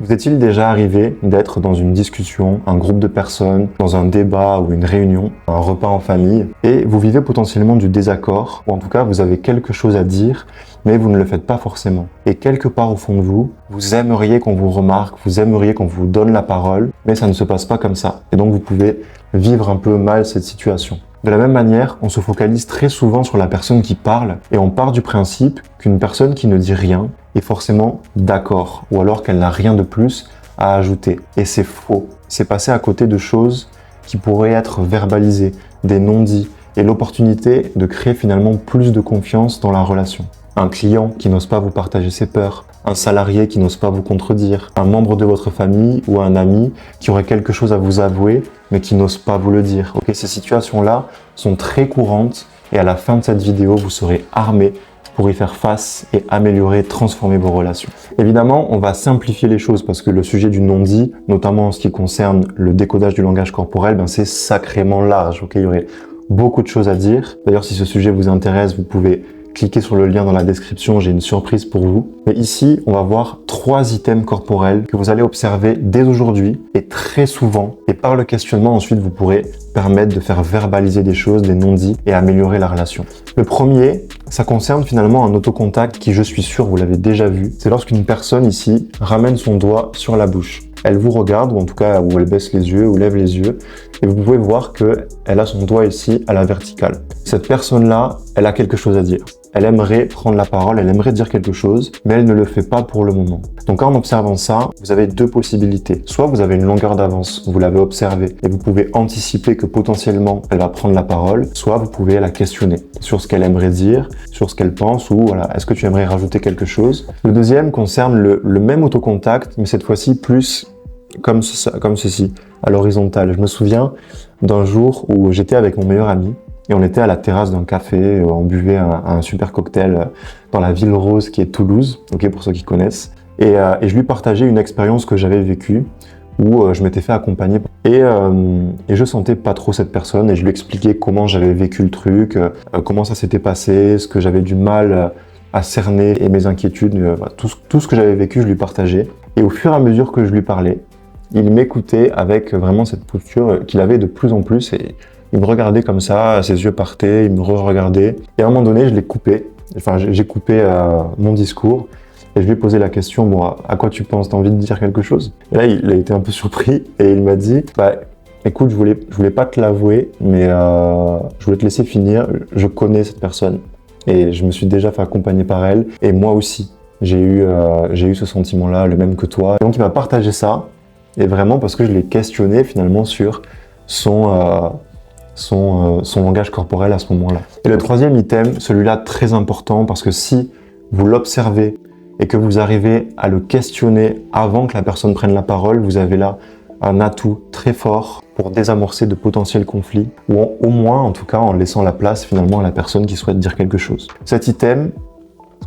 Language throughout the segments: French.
Vous est-il déjà arrivé d'être dans une discussion, un groupe de personnes, dans un débat ou une réunion, un repas en famille, et vous vivez potentiellement du désaccord, ou en tout cas vous avez quelque chose à dire, mais vous ne le faites pas forcément. Et quelque part au fond de vous, vous aimeriez qu'on vous remarque, vous aimeriez qu'on vous donne la parole, mais ça ne se passe pas comme ça. Et donc vous pouvez vivre un peu mal cette situation. De la même manière, on se focalise très souvent sur la personne qui parle et on part du principe qu'une personne qui ne dit rien est forcément d'accord ou alors qu'elle n'a rien de plus à ajouter. Et c'est faux. C'est passer à côté de choses qui pourraient être verbalisées, des non-dits et l'opportunité de créer finalement plus de confiance dans la relation. Un client qui n'ose pas vous partager ses peurs, un salarié qui n'ose pas vous contredire, un membre de votre famille ou un ami qui aurait quelque chose à vous avouer mais qui n'ose pas vous le dire. Ok, ces situations-là sont très courantes et à la fin de cette vidéo, vous serez armé pour y faire face et améliorer, transformer vos relations. Évidemment, on va simplifier les choses parce que le sujet du non-dit, notamment en ce qui concerne le décodage du langage corporel, c'est sacrément large. Ok, il y aurait beaucoup de choses à dire. D'ailleurs, si ce sujet vous intéresse, vous pouvez cliquez sur le lien dans la description, j'ai une surprise pour vous. Mais ici, on va voir 3 items corporels que vous allez observer dès aujourd'hui et très souvent. Et par le questionnement, ensuite, vous pourrez permettre de faire verbaliser des choses, des non-dits et améliorer la relation. Le premier, ça concerne finalement un autocontact qui, je suis sûr, vous l'avez déjà vu. C'est lorsqu'une personne ici ramène son doigt sur la bouche. Elle vous regarde, ou en tout cas, où elle baisse les yeux, ou lève les yeux, et vous pouvez voir qu'elle a son doigt ici à la verticale. Cette personne-là, elle a quelque chose à dire. Elle aimerait prendre la parole, elle aimerait dire quelque chose, mais elle ne le fait pas pour le moment. Donc en observant ça, vous avez 2 possibilités. Soit vous avez une longueur d'avance, vous l'avez observée, et vous pouvez anticiper que potentiellement elle va prendre la parole, soit vous pouvez la questionner sur ce qu'elle aimerait dire, sur ce qu'elle pense, ou voilà, est-ce que tu aimerais rajouter quelque chose. Le deuxième concerne le même autocontact, mais cette fois-ci plus comme ceci, à l'horizontale. Je me souviens d'un jour où j'étais avec mon meilleur ami, et on était à la terrasse d'un café, on buvait un super cocktail dans la ville rose qui est Toulouse, ok, pour ceux qui connaissent. Et je lui partageais une expérience que j'avais vécue où je m'étais fait accompagner et je sentais pas trop cette personne et je lui expliquais comment j'avais vécu le truc, comment ça s'était passé, ce que j'avais du mal à cerner et mes inquiétudes, tout ce que j'avais vécu, je lui partageais. Et au fur et à mesure que je lui parlais, il m'écoutait avec vraiment cette posture qu'il avait de plus en plus et il me regardait comme ça, ses yeux partaient, il me re-regardait. Et à un moment donné, je l'ai coupé. Enfin, j'ai coupé mon discours et je lui ai posé la question, bon, à quoi tu penses? T'as envie de dire quelque chose? Et là, il a été un peu surpris et il m'a dit, écoute, je voulais pas te l'avouer, mais je voulais te laisser finir. Je connais cette personne et je me suis déjà fait accompagner par elle. Et moi aussi, j'ai eu ce sentiment-là, le même que toi. Et donc, il m'a partagé ça et vraiment parce que je l'ai questionné finalement sur son langage corporel à ce moment-là. Et le troisième item, celui-là très important parce que si vous l'observez et que vous arrivez à le questionner avant que la personne prenne la parole, vous avez là un atout très fort pour désamorcer de potentiels conflits ou au moins en tout cas en laissant la place finalement à la personne qui souhaite dire quelque chose. Cet item,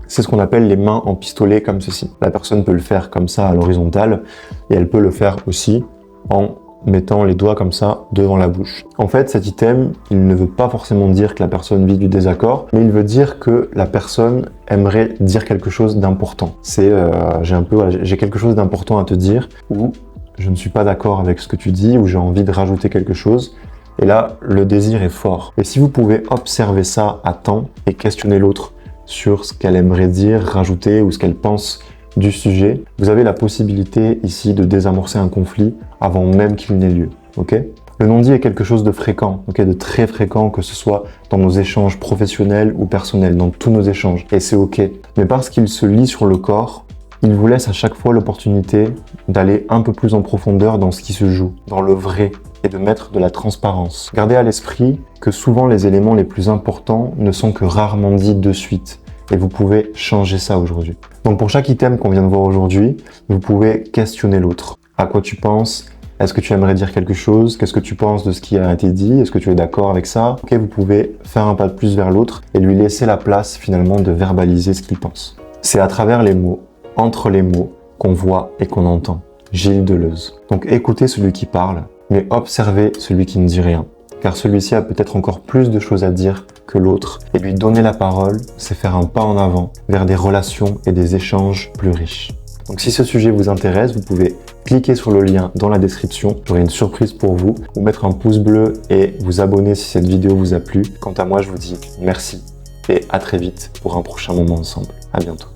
c'est ce qu'on appelle les mains en pistolet comme ceci. La personne peut le faire comme ça à l'horizontale et elle peut le faire aussi en mettant les doigts comme ça devant la bouche. En fait, cet item, il ne veut pas forcément dire que la personne vit du désaccord, mais il veut dire que la personne aimerait dire quelque chose d'important. C'est j'ai quelque chose d'important à te dire, ou je ne suis pas d'accord avec ce que tu dis, ou j'ai envie de rajouter quelque chose. Et là, le désir est fort. Et si vous pouvez observer ça à temps et questionner l'autre sur ce qu'elle aimerait dire, rajouter ou ce qu'elle pense du sujet, vous avez la possibilité ici de désamorcer un conflit avant même qu'il n'ait lieu. Okay ? Le non-dit est quelque chose de fréquent, de très fréquent, que ce soit dans nos échanges professionnels ou personnels, dans tous nos échanges, et c'est ok. Mais parce qu'il se lit sur le corps, il vous laisse à chaque fois l'opportunité d'aller un peu plus en profondeur dans ce qui se joue, dans le vrai, et de mettre de la transparence. Gardez à l'esprit que souvent les éléments les plus importants ne sont que rarement dits de suite. Et vous pouvez changer ça aujourd'hui. Donc pour chaque item qu'on vient de voir aujourd'hui, vous pouvez questionner l'autre. À quoi tu penses? Est-ce que tu aimerais dire quelque chose? Qu'est-ce que tu penses de ce qui a été dit? Est-ce que tu es d'accord avec ça? Ok, vous pouvez faire un pas de plus vers l'autre et lui laisser la place finalement de verbaliser ce qu'il pense. C'est à travers les mots, entre les mots, qu'on voit et qu'on entend. Gilles Deleuze. Donc écoutez celui qui parle, mais observez celui qui ne dit rien. Car celui-ci a peut-être encore plus de choses à dire que l'autre, et lui donner la parole, c'est faire un pas en avant vers des relations et des échanges plus riches. Donc si ce sujet vous intéresse, vous pouvez cliquer sur le lien dans la description. J'aurai une surprise pour vous. Vous mettre un pouce bleu et vous abonner si cette vidéo vous a plu. Quant à moi, je vous dis merci et à très vite pour un prochain moment ensemble. À bientôt.